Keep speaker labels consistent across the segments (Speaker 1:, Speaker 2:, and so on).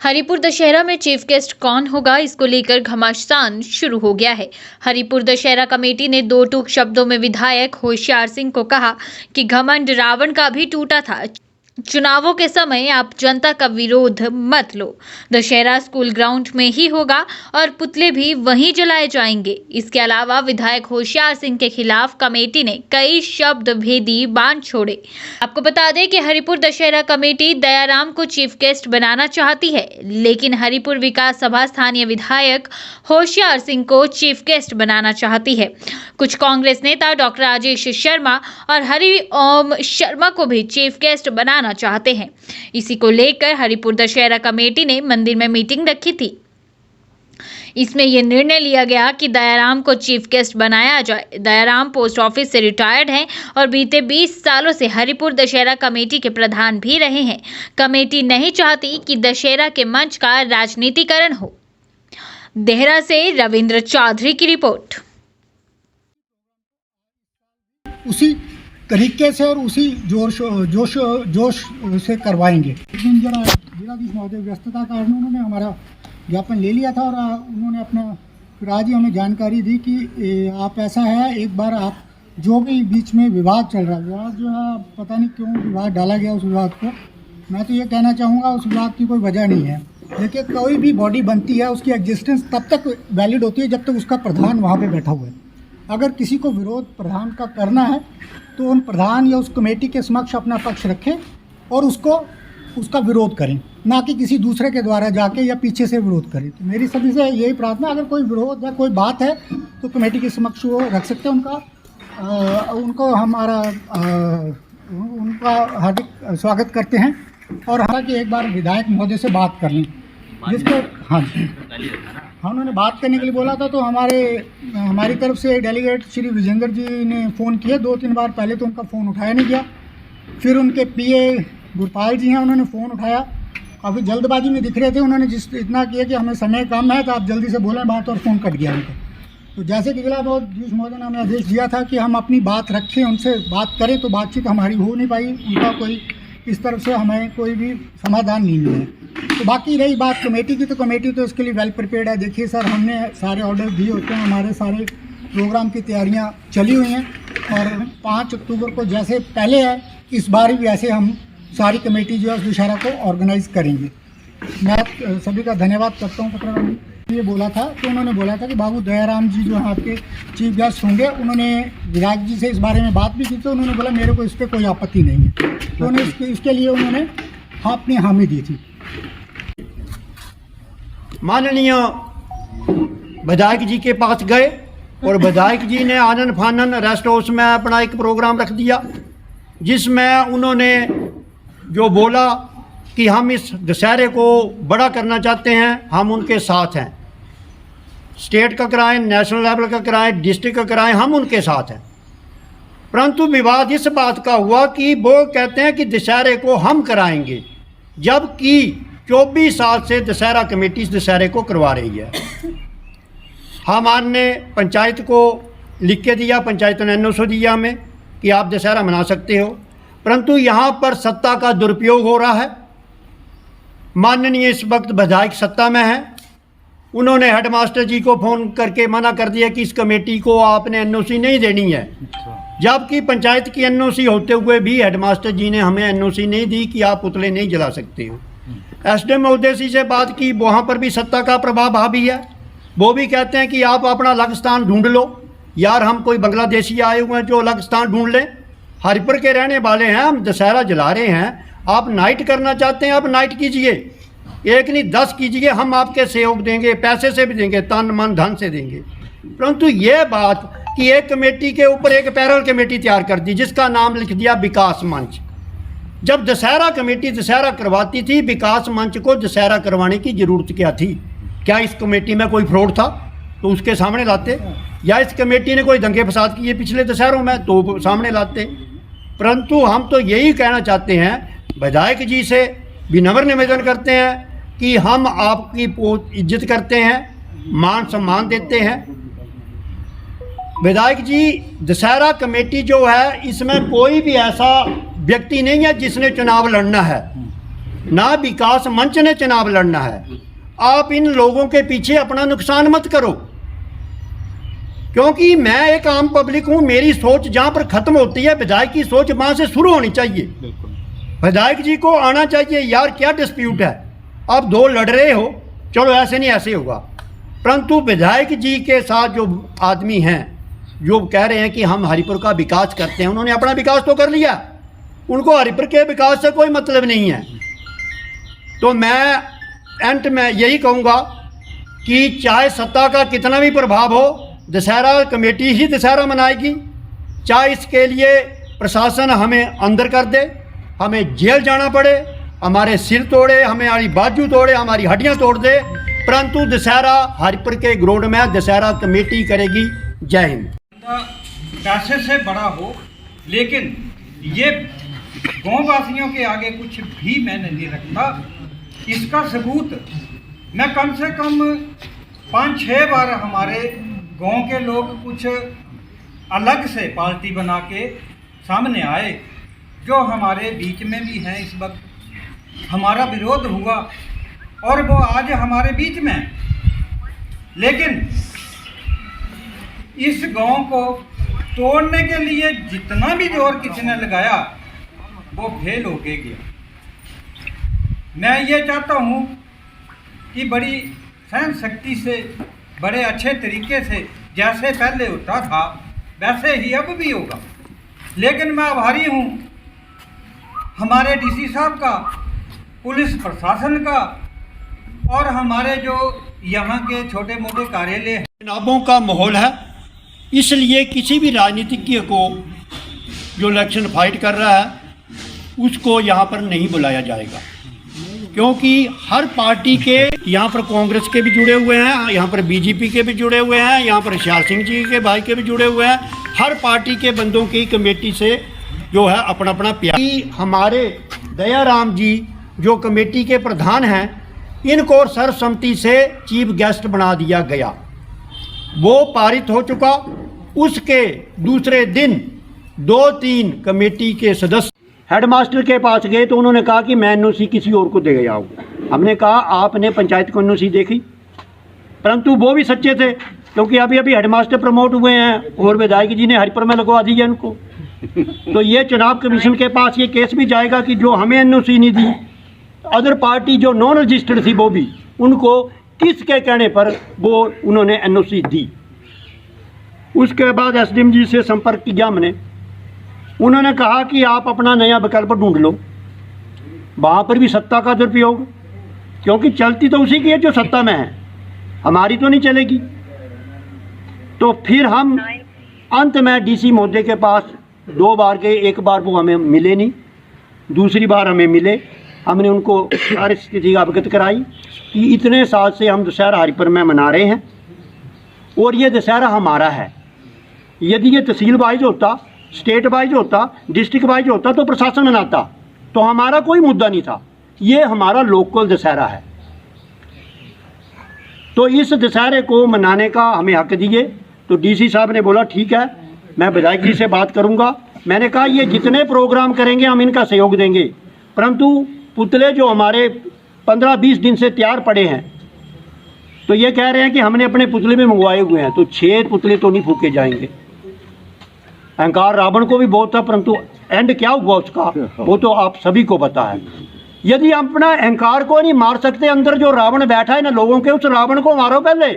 Speaker 1: हरिपुर दशहरा में chief guest कौन होगा, इसको लेकर घमासान शुरू हो गया है। हरिपुर दशहरा कमेटी ने दो टूक शब्दों में विधायक होशियार सिंह को कहा कि घमंड रावण का भी टूटा था। चुनावों के समय आप जनता का विरोध मत लो। दशहरा स्कूल ग्राउंड में ही होगा और पुतले भी वहीं जलाए जाएंगे। इसके अलावा विधायक होशियार सिंह के खिलाफ कमेटी ने कई शब्द भेदी बाण छोड़े। आपको बता दें कि हरिपुर दशहरा कमेटी दयाराम को चीफ गेस्ट बनाना चाहती है, लेकिन हरिपुर विकास सभा स्थानीय विधायक होशियार सिंह को चीफ गेस्ट बनाना चाहती है। कुछ कांग्रेस नेता डॉक्टर राजेश शर्मा और हरि ओम शर्मा को भी चीफ गेस्ट बनाना चाहते हैं। इसी को लेकर हरिपुर दशहरा कमेटी ने मंदिर में मीटिंग रखी थी। इसमें यह निर्णय लिया गया कि दयाराम को चीफ गेस्ट बनाया जाए। दयाराम पोस्ट ऑफिस से रिटायर्ड हैं और बीते 20 सालों से हरिपुर दशहरा कमेटी के प्रधान भी रहे हैं। कमेटी नहीं चाहती कि दशहरा के मंच का राजनीतिकरण हो। देहरा से रविंद्र चौधरी की रिपोर्ट।
Speaker 2: उसी तरीके से और उसी जोश से करवाएंगे। लेकिन जरा जिलाधीश महोदय व्यस्तता कारण उन्होंने हमारा ज्ञापन ले लिया था और उन्होंने अपना फिर आज ही हमें जानकारी दी कि आप ऐसा है, एक बार आप जो भी बीच में विवाद चल रहा है, विवाद जो है पता नहीं क्यों विवाद डाला गया उस विवाद को। मैं तो ये कहना चाहूँगा उस विवाद की कोई वजह नहीं है। देखिए, कोई भी बॉडी बनती है उसकी एग्जिस्टेंस तब तक वैलिड होती है जब तक उसका प्रधान वहाँ पर बैठा हुआ है। अगर किसी को विरोध प्रधान का करना है तो उन प्रधान या उस कमेटी के समक्ष अपना पक्ष रखें और उसका विरोध करें, ना कि किसी दूसरे के द्वारा जाके या पीछे से विरोध करें। तो मेरी सभी से यही प्रार्थना, अगर कोई विरोध या कोई बात है तो कमेटी के समक्ष वो रख सकते हैं। उनका हार्दिक स्वागत करते हैं और हालांकि एक बार विधायक महोदय से बात कर लें, जिसको हाँ उन्होंने बात करने के लिए बोला था। तो हमारी तरफ से डेलीगेट श्री विजेंद्र जी ने फ़ोन किया 2-3 बार। पहले तो उनका फ़ोन उठाया नहीं गया, फिर उनके पीए गुरपाल जी हैं, उन्होंने फ़ोन उठाया। काफ़ी जल्दबाजी में दिख रहे थे, उन्होंने इतना किया कि हमें समय कम है तो आप जल्दी से बोलें बात, और फ़ोन कट गया उनका। तो जैसे कि जिलाधीश महोदय ने हमें आदेश दिया था कि हम अपनी बात रखें, उनसे बात करें, तो बातचीत हमारी हो नहीं पाई। उनका कोई इस तरफ से हमें कोई भी समाधान नहीं मिला। तो बाकी रही बात कमेटी की, तो कमेटी तो इसके लिए वेल प्रिपेयर्ड है। देखिए सर, हमने सारे ऑर्डर दिए होते हैं, हमारे सारे प्रोग्राम की तैयारियां चली हुई हैं और 5 अक्टूबर को जैसे पहले है इस बार भी वैसे हम सारी कमेटी जो है उस दशहरा को ऑर्गेनाइज करेंगे। मैं सभी का धन्यवाद करता हूँ। पत्रकार ने ये बोला था, तो उन्होंने बोला था कि बाबू दयाराम जी जो है आपके चीफ गेस्ट होंगे। उन्होंने विधायक जी से इस बारे में बात भी की, तो उन्होंने बोला मेरे को इस पर कोई आपत्ति नहीं है। तो उन्हें इसके लिए उन्होंने अपनी हामी दी थी।
Speaker 3: माननीय विधायक जी के पास गए और विधायक जी ने आनन फानन रेस्ट हाउस में अपना एक प्रोग्राम रख दिया, जिसमें उन्होंने जो बोला कि हम इस दशहरे को बड़ा करना चाहते हैं, हम उनके साथ हैं। स्टेट का कराएं, नेशनल लेवल का कराएं, डिस्ट्रिक्ट का कराएं, हम उनके साथ हैं। परंतु विवाद इस बात का हुआ कि वो कहते हैं कि दशहरे को हम कराएंगे, जबकि 24 साल से दशहरा कमेटी इस दशहरे को करवा रही है। हमने पंचायत को लिख के दिया, पंचायत ने NOC दिया हमें कि आप दशहरा मना सकते हो, परंतु यहाँ पर सत्ता का दुरुपयोग हो रहा है। माननीय इस वक्त विधायक सत्ता में है, उन्होंने हेडमास्टर जी को फ़ोन करके मना कर दिया कि इस कमेटी को आपने NOC नहीं देनी है, जबकि पंचायत की NOC होते हुए भी हेडमास्टर जी ने हमें NOC नहीं दी कि आप पुतले नहीं जला सकते हो। SDM महोदय से बात की, वहाँ पर भी सत्ता का प्रभाव हावी है। वो भी कहते हैं कि आप अपना अलग स्थान ढूंढ लो। यार, हम कोई बांग्लादेशी आए हुए हैं जो अलग स्थान ढूंढ लें? हरिपुर के रहने वाले हैं, हम दशहरा जला रहे हैं। आप नाइट करना चाहते हैं, आप नाइट कीजिए, 1 नहीं 10 कीजिए, हम आपके सहयोग देंगे, पैसे से भी देंगे, तन मन धन से देंगे। परंतु ये बात कि एक कमेटी के ऊपर एक पैरल कमेटी तैयार कर दी, जिसका नाम लिख दिया विकास मंच। जब दशहरा कमेटी दशहरा करवाती थी, विकास मंच को दशहरा करवाने की ज़रूरत क्या थी? क्या इस कमेटी में कोई फ्रॉड था तो उसके सामने लाते, या इस कमेटी ने कोई दंगे फसाद किए पिछले दशहरों में तो सामने लाते? परंतु हम तो यही कहना चाहते हैं, विधायक जी से विनम्र निवेदन करते हैं कि हम आपकी इज्जत करते हैं, मान सम्मान देते हैं। विधायक जी, दशहरा कमेटी जो है इसमें कोई भी ऐसा व्यक्ति नहीं है जिसने चुनाव लड़ना है। ना विकास मंच ने चुनाव लड़ना है। आप इन लोगों के पीछे अपना नुकसान मत करो, क्योंकि मैं एक आम पब्लिक हूँ। मेरी सोच जहाँ पर ख़त्म होती है, विधायक की सोच वहाँ से शुरू होनी चाहिए। विधायक जी को आना चाहिए, यार क्या डिस्प्यूट है, आप दो लड़ रहे हो, चलो ऐसे नहीं ऐसे होगा। परंतु विधायक जी के साथ जो आदमी हैं जो कह रहे हैं कि हम हरिपुर का विकास करते हैं, उन्होंने अपना विकास तो कर लिया, उनको हरिपुर के विकास से कोई मतलब नहीं है। तो मैं एंड में यही कहूँगा कि चाहे सत्ता का कितना भी प्रभाव हो, दशहरा कमेटी ही दशहरा मनाएगी। चाहे इसके लिए प्रशासन हमें अंदर कर दे, हमें जेल जाना पड़े, हमारे सिर तोड़े, हमारी बाजू तोड़े, हमारी हड्डियां तोड़ दे, परंतु दशहरा हरिपुर के ग्राउंड में दशहरा कमेटी करेगी। जय हिंद।
Speaker 4: पैसे से बड़ा हो, लेकिन ये गाँव वासियों के आगे कुछ भी मैंने नहीं रखता। इसका सबूत मैं कम से कम 5-6 बार हमारे गांव के लोग कुछ अलग से पार्टी बना के सामने आए, जो हमारे बीच में भी हैं। इस वक्त हमारा विरोध हुआ और वो आज हमारे बीच में, लेकिन इस गांव को तोड़ने के लिए जितना भी जोर किसी ने लगाया वो फेल हो के गया। मैं ये चाहता हूँ कि बड़ी सहन शक्ति से, बड़े अच्छे तरीके से, जैसे पहले होता था वैसे ही अब भी होगा। लेकिन मैं आभारी हूँ हमारे डीसी साहब का, पुलिस प्रशासन का और हमारे जो यहाँ के छोटे मोटे कार्यालय हैं।
Speaker 3: चुनावों का माहौल है, इसलिए किसी भी राजनीतिज्ञ को जो इलेक्शन फाइट कर रहा है उसको यहाँ पर नहीं बुलाया जाएगा, क्योंकि हर पार्टी के यहाँ पर कांग्रेस के भी जुड़े हुए हैं, यहाँ पर बीजेपी के भी जुड़े हुए हैं, यहाँ पर होशियार सिंह जी के भाई के भी जुड़े हुए हैं। हर पार्टी के बंदों की कमेटी से जो है अपना अपना प्यार। हमारे दयाराम जी जो कमेटी के प्रधान हैं, इनको सर्वसम्मति से चीफ गेस्ट बना दिया गया, वो पारित हो चुका। उसके दूसरे दिन 2-3 कमेटी के सदस्य हेडमास्टर के पास गए तो उन्होंने कहा कि मैं एनओसी किसी और को दे गया हूँ। हमने कहा आपने पंचायत को एनओसी देखी, परंतु वो भी सच्चे थे, क्योंकि अभी अभी हेडमास्टर प्रमोट हुए हैं और विधायक जी ने हरिपुर में लगवा दी है उनको। तो ये चुनाव कमीशन के पास ये केस भी जाएगा कि जो हमें एनओसी नहीं दी, अदर पार्टी जो नॉन रजिस्टर्ड थी वो भी, उनको किसके कहने पर वो उन्होंने एनओसी दी। उसके बाद एसडीएम जी से संपर्क किया हमने, उन्होंने कहा कि आप अपना नया विकल्प ढूंढ लो। वहाँ पर भी सत्ता का दुरुपयोग, क्योंकि चलती तो उसी की है जो सत्ता में है, हमारी तो नहीं चलेगी। तो फिर हम अंत में डीसी महोदय के पास 2 बार गए, एक बार वो हमें मिले नहीं, दूसरी बार हमें मिले। हमने उनको सारी स्थिति अवगत कराई कि इतने साल से हम दशहरा हरिपुर में मना रहे हैं और ये दशहरा हमारा है। यदि ये तहसील वाइज होता, स्टेट वाइज होता, डिस्ट्रिक्ट वाइज होता तो प्रशासन मनाता, तो हमारा कोई मुद्दा नहीं था। ये हमारा लोकल दशहरा है, तो इस दशहरे को मनाने का हमें हक दिए। तो डीसी साहब ने बोला ठीक है, मैं विधायक जी से बात करूंगा। मैंने कहा ये जितने प्रोग्राम करेंगे हम इनका सहयोग देंगे, परंतु पुतले जो हमारे 15-20 दिन से तैयार पड़े हैं, तो ये कह रहे हैं कि हमने अपने पुतले में मंगवाए हुए हैं, तो 6 पुतले तो नहीं फूके जाएंगे। अहंकार रावण को भी बहुत था, परंतु एंड क्या हुआ उसका वो तो आप सभी को पता है। यदि हम अपना अहंकार को नहीं मार सकते, अंदर जो रावण बैठा है ना लोगों के, उस रावण को मारो पहले,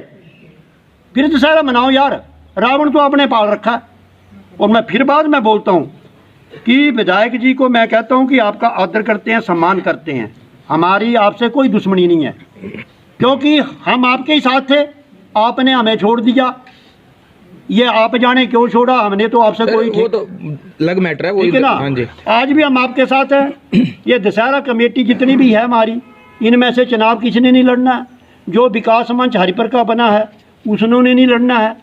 Speaker 3: फिर दशहरा मनाओ यार। रावण तो आपने पाल रखा है। और मैं फिर बाद में बोलता हूँ कि विधायक जी को मैं कहता हूँ कि आपका आदर करते हैं, सम्मान करते हैं, हमारी आपसे कोई दुश्मनी नहीं है, क्योंकि हम आपके ही साथ थे, आपने हमें छोड़ दिया। ये आप जाने क्यों छोड़ा, हमने तो आपसे कोई
Speaker 5: वो तो अलग मैटर है,
Speaker 3: ठीक है ना।
Speaker 5: हाँ जी।
Speaker 3: आज भी हम आपके साथ हैं। ये दशहरा कमेटी जितनी भी है हमारी, इनमें से चुनाव किसने नहीं लड़ना है। जो विकास मंच हरिपुर का बना है उसने नहीं लड़ना है।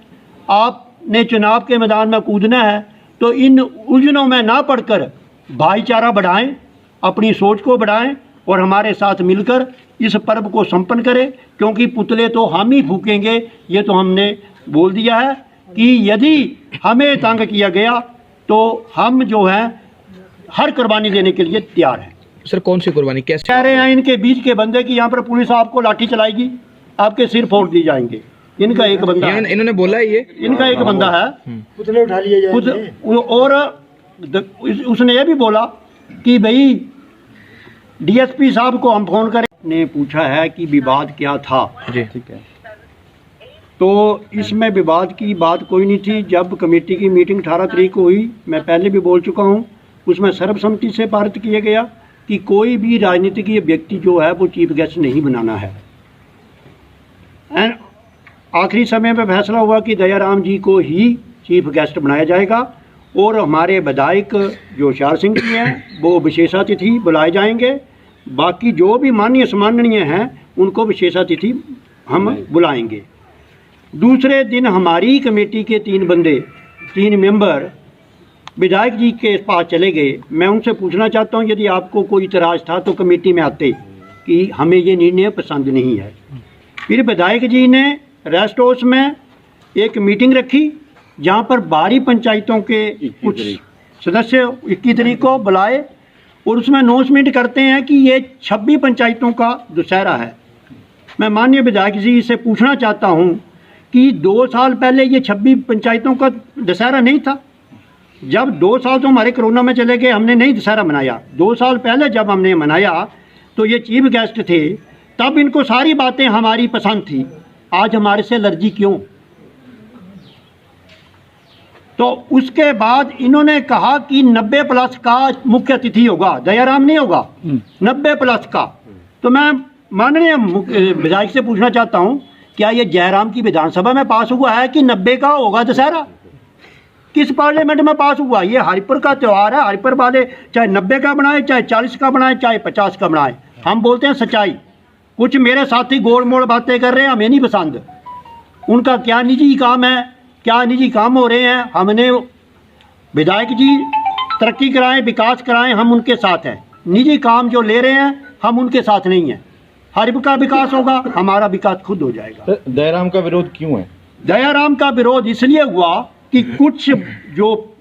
Speaker 3: आपने चुनाव के मैदान में कूदना है, तो इन उलझनों में ना पड़कर भाईचारा बढ़ाएं, अपनी सोच को बढ़ाएं और हमारे साथ मिलकर इस पर्व को संपन्न करें, क्योंकि पुतले तो हम ही फूकेंगे। ये तो हमने बोल दिया है कि यदि हमें तंग किया गया तो हम जो है हर कुर्बानी देने के लिए तैयार हैं।
Speaker 5: सर कौन सी कुर्बानी कैसे
Speaker 3: कह रहे हैं इनके बीच के बंदे की यहाँ पर पुलिस आपको लाठी चलाएगी, आपके सिर फोड़ दिए जाएंगे। इनका एक बंदा है,
Speaker 5: इन्होंने बोला है ये
Speaker 3: इनका एक बंदा है,
Speaker 2: पुतले उठा लिए जाएंगे।
Speaker 3: और उसने ये भी बोला कि भाई डीएसपी साहब को हम फोन करें। ने पूछा है कि विवाद क्या था
Speaker 5: जी, ठीक है।
Speaker 3: तो इसमें विवाद की बात कोई नहीं थी। जब कमेटी की मीटिंग 18 तारीख को हुई, मैं पहले भी बोल चुका हूँ, उसमें सर्वसम्मति से पारित किया गया कि कोई भी राजनीतिक व्यक्ति जो है वो चीफ गेस्ट नहीं बनाना है। एंड आखिरी समय में फैसला हुआ कि दयाराम जी को ही चीफ गेस्ट बनाया जाएगा और हमारे विधायक जो होशियार सिंह जी हैं वो विशेषातिथि बुलाए जाएंगे। बाकी जो भी माननीय सम्माननीय हैं उनको विशेषातिथि हम बुलाएंगे। दूसरे दिन हमारी कमेटी के 3 मेंबर विधायक जी के पास चले गए। मैं उनसे पूछना चाहता हूं, यदि आपको कोई इतराज़ था तो कमेटी में आते कि हमें ये निर्णय पसंद नहीं है। फिर विधायक जी ने रेस्ट हाउस में एक मीटिंग रखी जहां पर बाहरी पंचायतों के कुछ सदस्य 21 तारीख को बुलाए और उसमें अनाउंसमेंट करते हैं कि ये 26 पंचायतों का दशहरा है। मैं माननीय विधायक जी से पूछना चाहता हूं कि 2 साल पहले ये 26 पंचायतों का दशहरा नहीं था। जब 2 साल तो हमारे कोरोना में चले गए, हमने नहीं दशहरा मनाया। 2 साल पहले जब हमने मनाया तो ये चीफ गेस्ट थे, तब इनको सारी बातें हमारी पसंद थी। आज हमारे से एलर्जी क्यों? तो उसके बाद इन्होंने कहा कि 90+ का मुख्य अतिथि होगा, दयाराम नहीं होगा, 90+ का। तो मैं माननीय विधायक से पूछना चाहता हूं, क्या ये जयराम की विधानसभा में पास हुआ है कि 90 का होगा दशहरा? किस पार्लियामेंट में पास हुआ? ये हरिपुर का त्यौहार है। हरिपुर वाले चाहे 90 का बनाए, चाहे 40 का बनाए, चाहे 50 का बनाए, हम बोलते हैं सच्चाई। कुछ मेरे साथी गोल मोड़ बातें कर रहे हैं, हमें नहीं पसंद। उनका क्या निजी काम है, क्या निजी काम हो रहे हैं। हमने विधायक जी तरक्की कराएं, विकास कराएं, हम उनके साथ हैं। निजी काम जो ले रहे हैं हम उनके साथ नहीं हैं। हरिपुर का विकास होगा, हमारा विकास खुद हो जाएगा।
Speaker 5: दयाराम का विरोध क्यों है?
Speaker 3: दयाराम का विरोध इसलिए हुआ कि कुछ जो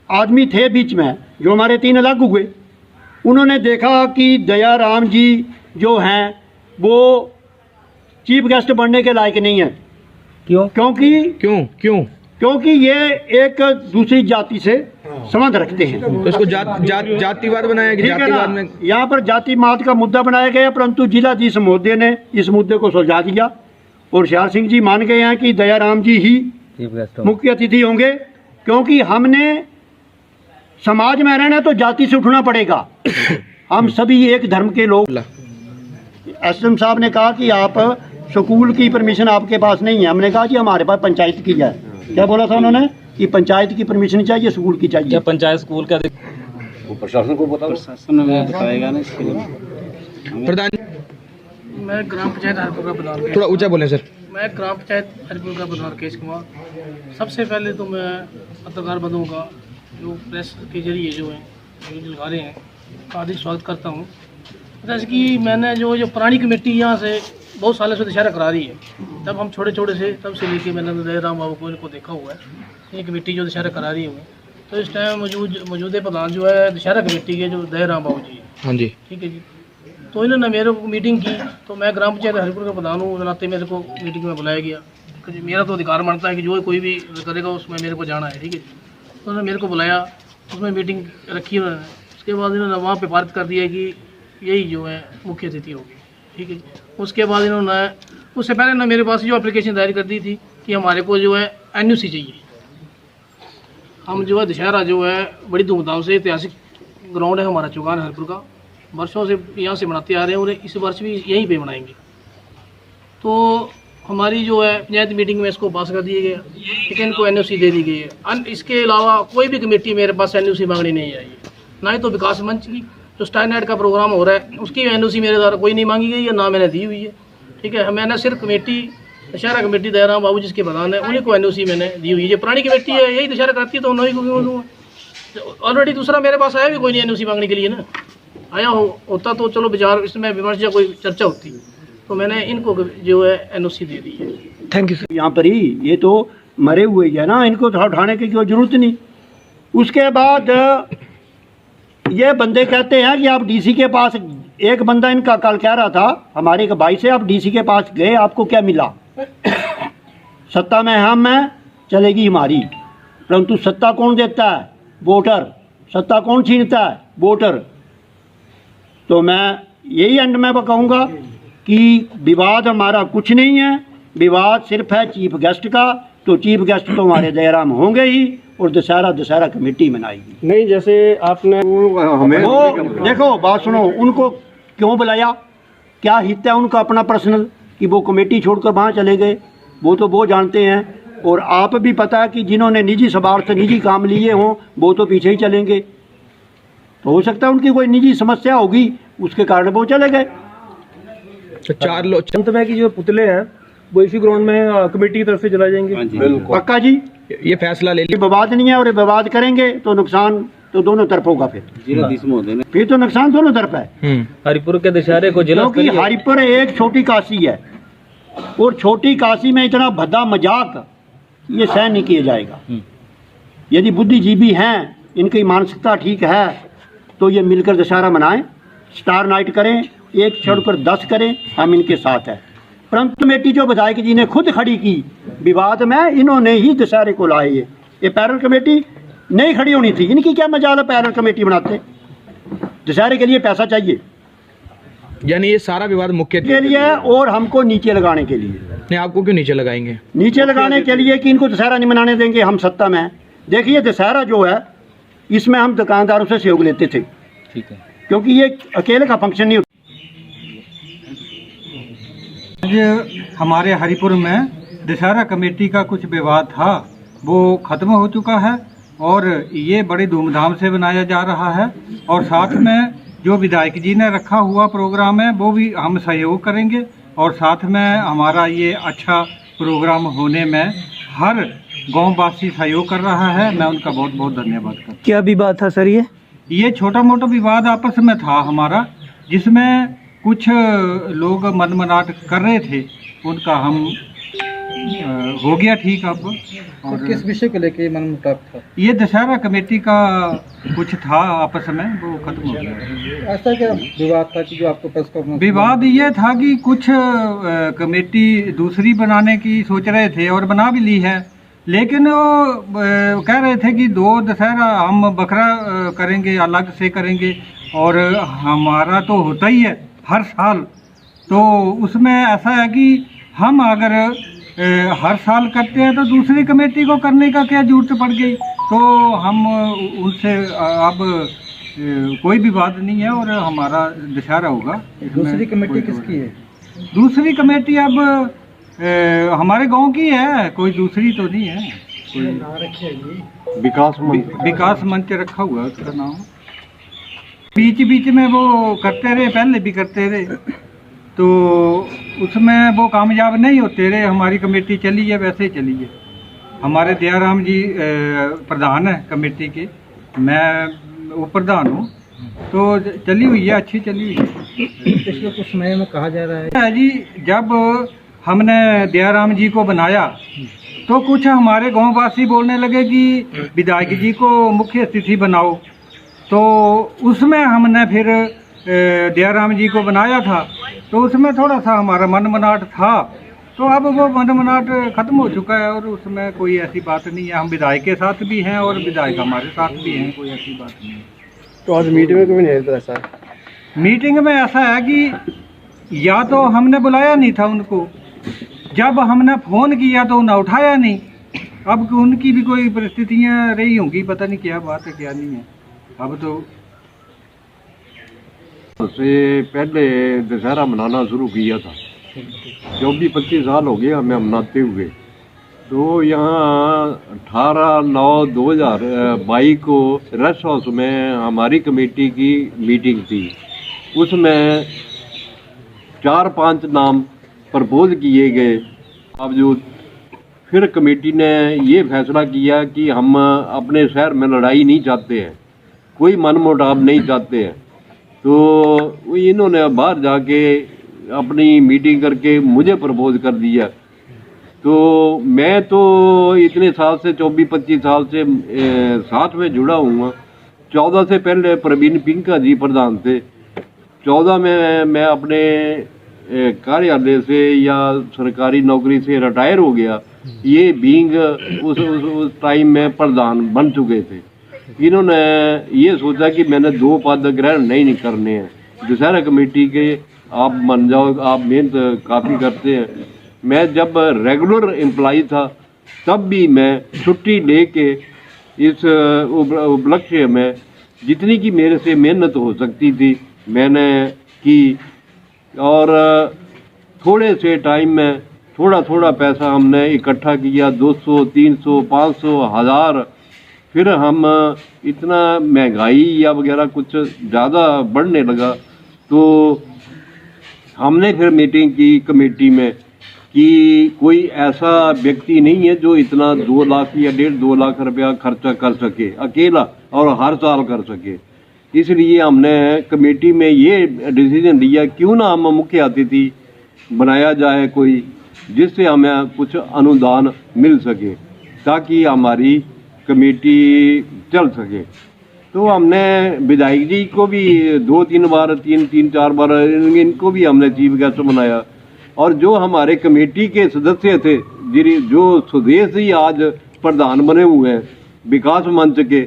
Speaker 3: आदमी थे बीच में, जो हमारे 3 अलग हुए, उन्होंने देखा कि दयाराम जी जो हैं वो चीफ गेस्ट बनने के लायक नहीं है।
Speaker 5: क्यों? क्योंकि
Speaker 3: ये एक दूसरी जाति से संबंध रखते हैं।
Speaker 5: तो इसको जातिवाद बनाया गया।
Speaker 3: ठीक है
Speaker 5: जातिवाद
Speaker 3: ना?
Speaker 5: में
Speaker 3: यहाँ पर जातिवाद का मुद्दा बनाया गया, परंतु जिलाधीश महोदय ने इस मुद्दे को सुलझा दिया और होशियार सिंह जी मान गए हैं कि दयाराम जी ही मुख्य अतिथि होंगे। क्योंकि हमने समाज में रहना तो जाति से उठना पड़ेगा। हम सभी एक धर्म के लोग। एसएम साहब ने कहा कि आप स्कूल की परमिशन आपके पास नहीं है। हमने कहा कि हमारे पास पंचायत की है। क्या बोला था उन्होंने कि पंचायत की परमिशन चाहिए, स्कूल की चाहिए।
Speaker 6: क्या पंचायत स्कूल का
Speaker 7: वो प्रशासन को बताओ,
Speaker 6: प्रशासन हमें बताएगा ना इसके लिए।
Speaker 5: प्रधान
Speaker 8: मैं ग्राम पंचायत हरिपुर का बदौर
Speaker 5: थोड़ा ऊंचा बोलें सर।
Speaker 8: मैं ग्राम पंचायत हरिपुर का बदौर केश कुमार। सबसे पहले तो मैं पत्रकार बंधुओं का जो प्रेस के जरिए जो है न्यूज़ लगा रहे हैं का हार्दिक स्वागत करता हूँ। जैसे कि मैंने जो पुरानी कमेटी यहाँ से बहुत सालों से दशहरा करा रही है, तब हम छोटे छोटे से तब से लेके मैंने दयाराम बाबू को इनको देखा हुआ है। ये कमेटी जो दशहरा करा रही है, तो इस टाइम मौजूदा प्रधान जो है दशहरा कमेटी के जो दयाराम बाबू जी है।
Speaker 5: हाँ जी,
Speaker 8: ठीक है जी। तो इन्होंने मेरे को मीटिंग की, तो मैं ग्राम पंचायत हरिपुर का प्रधान हूँ, नाते मेरे को मीटिंग में बुलाया गया। तो मेरा तो अधिकार मानता है कि जो कोई भी करेगा उसमें मेरे को जाना है। ठीक है। तो उन्होंने मेरे को बुलाया, उसमें मीटिंग रखी उन्होंने। उसके बाद इन्होंने वहाँ पे पारित कर दिया कि यही जो है मुख्य अतिथि होगी। ठीक है। उसके बाद इन्होंने उससे पहले ना मेरे पास जो एप्लीकेशन दायर कर दी थी कि हमारे को जो है NUC चाहिए। हम जो है दशहरा जो है बड़ी धूमधाम से, ऐतिहासिक ग्राउंड है हमारा चौगान हरिपुर का, वर्षों से यहाँ से मनाते आ रहे हैं और इस वर्ष भी यहीं पे मनाएंगे। तो हमारी जो है पंचायत मीटिंग में इसको पास कर दिया गया, ठीक है, इनको NOC दे दी गई है। इसके अलावा कोई भी कमेटी मेरे पास NOC मांगनी नहीं आई है, ना ही तो विकास मंच की जो स्टाइनाइट का प्रोग्राम हो रहा है उसकी NOC मेरे द्वारा कोई नहीं मांगी गई है, ना मैंने दी हुई है। ठीक है। मैंने सिर्फ कमेटी दशहरा कमेटी दयाराम बाबू जिसके प्रधान है उन्हीं को NOC मैंने दी हुई है। जो पुरानी कमेटी है यही दशहरा करती है तो उन्हीं को क्यों दूँगा? ऑलरेडी दूसरा मेरे पास आया भी कोई नहीं NOC मांगने के लिए ना, आया होता तो चलो विचार इसमें विमर्श या कोई चर्चा होती, तो मैंने इनको जो है NOC दे दी है।
Speaker 5: Thank you sir.
Speaker 3: यहाँ पर ही ये तो मरे हुए ही है ना, इनको तो उठाने की कोई जरूरत नहीं। उसके बाद ये बंदे कहते हैं कि आप डीसी के पास, एक बंदा इनका कल कह रहा था हमारे एक भाई से, आप डीसी के पास गए आपको क्या मिला? सत्ता में हम हैं, चलेगी हमारी, परंतु सत्ता कौन देता है? वोटर। सत्ता कौन छीनता है? वोटर। तो मैं यही एंड में कहूँगा कि विवाद हमारा कुछ नहीं है, विवाद सिर्फ है चीफ गेस्ट का। तो चीफ गेस्ट तो हमारे जयराम होंगे ही, और दशहरा कमेटी मनाएगी।
Speaker 5: नहीं, जैसे आपने हमें
Speaker 3: वो देखो, बात सुनो, उनको क्यों बुलाया? क्या हित है उनका अपना पर्सनल कि वो कमेटी छोड़कर वहाँ चले गए? वो तो वो जानते हैं, और आप भी पता है कि जिन्होंने निजी स्वार्थ निजी काम लिए हों वो तो पीछे ही चलेंगे। तो हो सकता है उनकी कोई निजी समस्या होगी, उसके कारण वो चले गए।
Speaker 5: तो 4 लोग अंत में कि जो पुतले हैं वो इसी ग्राउंड में कमेटी की तरफ से जलाए जाएंगे।
Speaker 3: पक्का जी,
Speaker 5: ये फैसला ले लिया।
Speaker 3: विवाद नहीं है, और विवाद करेंगे तो नुकसान तो दोनों तरफ होगा। फिर तो नुकसान दोनों तरफ है।
Speaker 6: हरिपुर के दशहरे को जिला
Speaker 3: क्योंकि हरिपुर एक छोटी काशी है, और छोटी काशी में इतना भद्दा मजाक ये सहन नहीं किया जाएगा। यदि बुद्धिजीवी हैं, इनकी मानसिकता ठीक है, तो ये मिलकर दशहरा मनाएं, स्टार नाइट करें, एक छोड़कर 10 करें, हम इनके साथ हैं। परंतु कमेटी जो विधायक जी ने खुद खड़ी की विवाद में, इन्होंने ही दशहरे को लाए। ये पैरल कमेटी नहीं खड़ी होनी थी। इनकी क्या मजाल है पैरल कमेटी बनाते? दशहरे के लिए पैसा चाहिए,
Speaker 5: यानी ये सारा विवाद मुख्य
Speaker 3: के लिए है, और हमको नीचे लगाने के लिए।
Speaker 5: नहीं, आपको क्यों नीचे लगाएंगे?
Speaker 3: नीचे लगाने के लिए कि इनको दशहरा नहीं मनाने देंगे, हम सत्ता में हैं। देखिए, दशहरा जो है इसमें हम दुकानदारों से सहयोग लेते थे,
Speaker 6: ठीक है,
Speaker 3: क्योंकि ये अकेले का फंक्शन नहीं होता।
Speaker 4: आज हमारे हरिपुर में दशहरा कमेटी का कुछ विवाद था, वो ख़त्म हो चुका है, और ये बड़ी धूमधाम से मनाया जा रहा है। और साथ में जो विधायक जी ने रखा हुआ प्रोग्राम है वो भी हम सहयोग करेंगे, और साथ में हमारा ये अच्छा प्रोग्राम होने में हर गांववासी सहयोग कर रहा है। मैं उनका बहुत बहुत धन्यवाद करता हूँ।
Speaker 8: क्या विवाद था सर?
Speaker 4: ये छोटा मोटा विवाद आपस में था हमारा, जिसमें कुछ लोग मनमनाट कर रहे थे, उनका हम हो गया ठीक अब। और
Speaker 6: किस विषय को लेके मनमुटाव था?
Speaker 4: ये दशहरा कमेटी का कुछ था आपस में, वो खत्म हो गया।
Speaker 6: ऐसा क्या विवाद था कि जो आपको प्रेस कॉन्फ्रेंस?
Speaker 4: विवाद ये था कि कुछ कमेटी दूसरी बनाने की सोच रहे थे, और बना भी ली है, लेकिन वो कह रहे थे कि 2 दशहरा हम बकरा करेंगे, अलग से करेंगे, और हमारा तो होता ही है हर साल। तो उसमें ऐसा है कि हम अगर हर साल करते हैं तो दूसरी कमेटी को करने का क्या जरूरत पड़ गई। तो हम उनसे अब कोई भी बात नहीं है, और हमारा दशहरा होगा।
Speaker 6: दूसरी कमेटी किसकी है?
Speaker 4: दूसरी कमेटी अब हमारे गांव की है, कोई दूसरी तो नहीं है। कोई विकास मंच रखा हुआ है उसका नाम। बीच बीच में वो करते रहे, पहले भी करते रहे, तो उसमें वो कामयाब नहीं होते रहे। हमारी कमेटी चली है, वैसे ही चली है। हमारे दयाराम जी प्रधान है कमेटी के, मैं वो प्रधान हूँ, तो चली हुई है, अच्छी चली हुई है।
Speaker 6: पिछले कुछ समय में कहा जा रहा है
Speaker 4: जी, जब हमने दयाराम जी को बनाया तो कुछ हमारे गांववासी बोलने लगे कि विधायक जी को मुख्य अतिथि बनाओ। तो उसमें हमने फिर दयाराम जी को बनाया था, तो उसमें थोड़ा सा हमारा मनमनाट था। तो अब वो मनमनाट खत्म हो चुका है, और उसमें कोई ऐसी बात नहीं है। हम विधायक के साथ भी हैं और विधायक हमारे साथ भी हैं, कोई ऐसी बात नहीं है।
Speaker 5: तो आज मीटिंग में क्यों नहीं है ऐसा?
Speaker 4: मीटिंग में ऐसा है कि या तो हमने बुलाया नहीं था उनको, जब हमने फ़ोन किया तो उन्हें उठाया नहीं। अब उनकी भी कोई परिस्थितियाँ रही होंगी, पता नहीं क्या बात है क्या नहीं है। अब तो
Speaker 7: से पहले दशहरा मनाना शुरू किया था, 24-25 साल हो गए हमें मनाते हुए। तो यहाँ 18/9/2022 को रेस्ट हाउस में हमारी कमेटी की मीटिंग थी। उसमें 4-5 नाम प्रपोज किए गए। बावजूद फिर कमेटी ने ये फैसला किया कि हम अपने शहर में लड़ाई नहीं चाहते हैं, कोई मनमुटाव नहीं चाहते हैं। तो इन्होंने बाहर जाके अपनी मीटिंग करके मुझे प्रपोज कर दिया। तो मैं तो इतने साल से 24-25 साल से साथ में जुड़ा हूँ, 14 से पहले प्रवीण पिंका जी प्रधान थे। 14 में मैं अपने कार्यालय से या सरकारी नौकरी से रिटायर हो गया। ये बीइंग उस टाइम में प्रधान बन चुके थे। इन्होंने ये सोचा कि मैंने 2 पद ग्रहण नहीं करने हैं। दशहरा कमेटी के आप मान जाओ, आप मेहनत काफ़ी करते हैं। मैं जब रेगुलर एम्प्लॉय था तब भी मैं छुट्टी लेके इस उपलक्ष्य में जितनी की मेरे से मेहनत हो सकती थी मैंने की, और थोड़े से टाइम में थोड़ा थोड़ा पैसा हमने इकट्ठा किया, 200, 300, 500, 1000। फिर हम इतना महंगाई या वगैरह कुछ ज़्यादा बढ़ने लगा तो हमने फिर मीटिंग की कमेटी में कि कोई ऐसा व्यक्ति नहीं है जो इतना 2 लाख या 1.5-2 लाख रुपया खर्चा कर सके अकेला और हर साल कर सके। इसलिए हमने कमेटी में ये डिसीजन लिया क्यों ना हम मुख्य अतिथि बनाया जाए कोई, जिससे हमें कुछ अनुदान मिल सके ताकि हमारी कमेटी चल सके। तो हमने विधायक जी को भी 2-3 बार 3-4 बार इनको भी हमने चीफ गेस्ट बनाया, और जो हमारे कमेटी के सदस्य थे जो स्वदेश ही आज प्रधान बने हुए हैं विकास मंच के,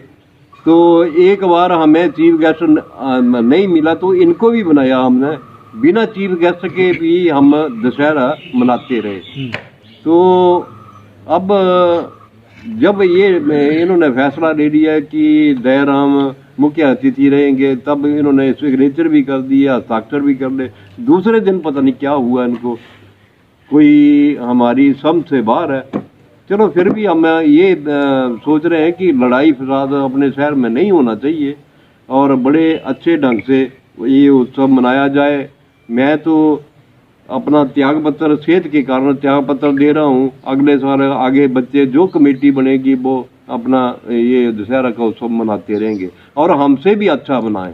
Speaker 7: तो एक बार हमें चीफ गेस्ट नहीं मिला तो इनको भी बनाया हमने। बिना चीफ गेस्ट के भी हम दशहरा मनाते रहे। तो अब जब ये इन्होंने फैसला ले लिया कि दयाराम मुख्य अतिथि रहेंगे, तब इन्होंने सिग्नेचर भी कर दिया, हस्ताक्षर भी कर ले। दूसरे दिन पता नहीं क्या हुआ इनको, कोई हमारी समझ से बाहर है। चलो फिर भी हम ये सोच रहे हैं कि लड़ाई फसाद अपने शहर में नहीं होना चाहिए और बड़े अच्छे ढंग से ये उत्सव मनाया जाए। मैं तो अपना त्याग पत्र सेहत के कारण त्याग पत्र दे रहा हूँ। अगले साल आगे बच्चे जो कमेटी बनेगी वो अपना ये दशहरा का उत्सव मनाते रहेंगे और हमसे भी अच्छा बनाएं।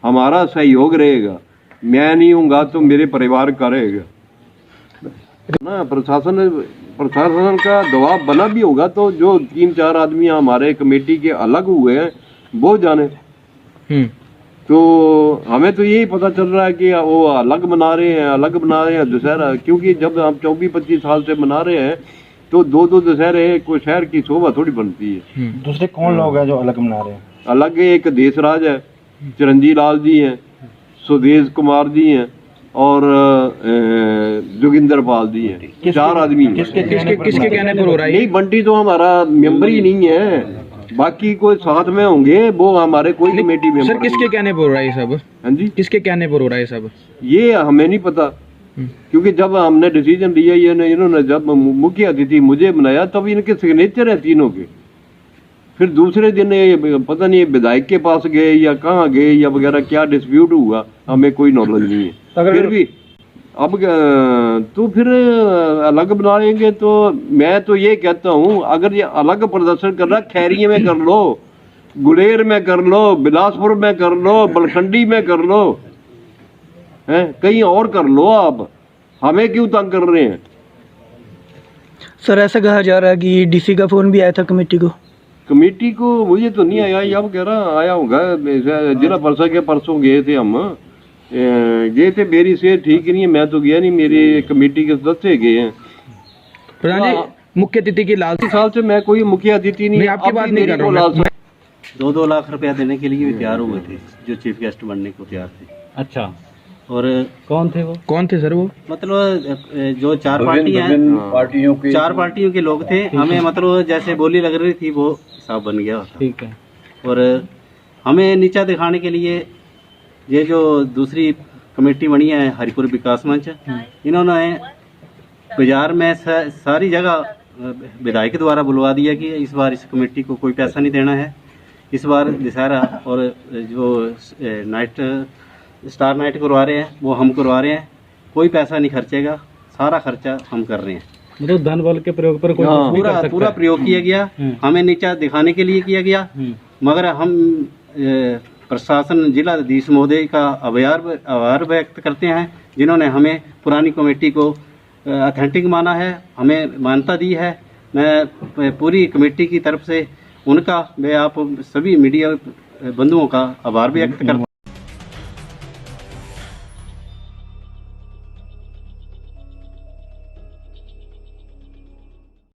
Speaker 7: हमारा सहयोग रहेगा, मैं नहीं हूँगा तो मेरे परिवार का रहेगा ना। प्रशासन का दबाव बना भी होगा तो जो 3-4 आदमी हमारे कमेटी के अलग हुए हैं वो जाने। तो हमें तो यही पता चल रहा है कि वो अलग बना रहे हैं दशहरा, क्योंकि जब हम 24-25 साल से मना रहे हैं तो 2-2 दशहरे कोई शहर की शोभा थोड़ी बनती है।
Speaker 6: दूसरे कौन लोग हैं जो अलग मना रहे हैं?
Speaker 7: अलग एक देशराज है, चिरंजी लाल जी हैं, सुदेश कुमार जी हैं और जोगिंदर पाल जी हैं। 4 आदमी
Speaker 5: किसके कहने पर हो रहा है?
Speaker 7: नहीं, बंटी तो हमारा मेंबर ही नहीं है, बाकी कोई साथ में होंगे वो हमारे कोई कमेटी में।
Speaker 5: सर किसके कहने पर हो रहा है सब?
Speaker 7: हाँ जी,
Speaker 5: किसके कहने पर हो रहा है सब?
Speaker 7: ये हमें नहीं पता, क्योंकि जब हमने डिसीजन लिया ये इन्होंने जब मुख्य अतिथि मुझे बनाया तब इनके सिग्नेचर है तीनों के। फिर दूसरे दिन ये पता नहीं विधायक के पास गए या कहाँ गए या वगैरह क्या डिस्प्यूट हुआ, हमें कोई नॉलेज नहीं है। फिर भी अब तो फिर अलग बनाएंगे तो मैं तो ये कहता हूँ अगर ये अलग प्रदर्शन कर रहा, खैरिये में कर लो, गुलेर में कर लो, बिलासपुर में कर लो, बलखंडी में कर लो, हैं कहीं और कर लो, आप हमें क्यों तंग कर रहे हैं?
Speaker 9: सर ऐसा कहा जा रहा है कि डीसी का फोन भी आया था कमेटी को
Speaker 7: मुझे तो नहीं आया, अब कह रहा आया होगा। जिला परिषद के परसों गए थे हम, गए थे, मेरी सेहत ठीक नहीं है, मैं तो गया नहीं, मेरी कमेटी के सदस्य गए हैं।
Speaker 5: प्रधान जी मुख्य अतिथि की लालची
Speaker 7: साल से मैं कोई मुख्य अतिथि नहीं,
Speaker 5: आपकी बात नहीं कर रहा हूँ।
Speaker 10: 2-2 लाख रुपया देने के लिए भी तैयार हुए थे जो चीफ गेस्ट बनने को तैयार थे।
Speaker 6: अच्छा,
Speaker 10: और
Speaker 6: कौन थे वो?
Speaker 5: कौन थे सर वो?
Speaker 10: मतलब जो 4 पार्टियों के लोग थे, हमें मतलब जैसे बोली लग रही थी वो हिसाब बन गया था।
Speaker 6: ठीक है।
Speaker 10: और हमें नीचा दिखाने के लिए ये जो दूसरी कमेटी बनी है हरिपुर विकास मंच, इन्होंने बाजार में सारी जगह विधायक द्वारा बुलवा दिया कि इस बार इस कमेटी को कोई पैसा नहीं देना है। इस बार दशहरा और जो स्टार नाइट करवा रहे हैं वो हम करवा रहे हैं, कोई पैसा नहीं खर्चेगा, सारा खर्चा हम कर रहे हैं।
Speaker 6: मतलब धन बल के प्रयोग पर कोई
Speaker 10: पूरा प्रयोग किया गया, हमें नीचा दिखाने के लिए किया गया। मगर हम प्रशासन जिलाधीश महोदय का आभार व्यक्त करते हैं जिन्होंने हमें पुरानी कमेटी को अथेंटिक माना है, हमें मान्यता दी है। मैं पूरी कमेटी की तरफ से उनका, मैं आप सभी मीडिया बंधुओं का आभार भी व्यक्त करता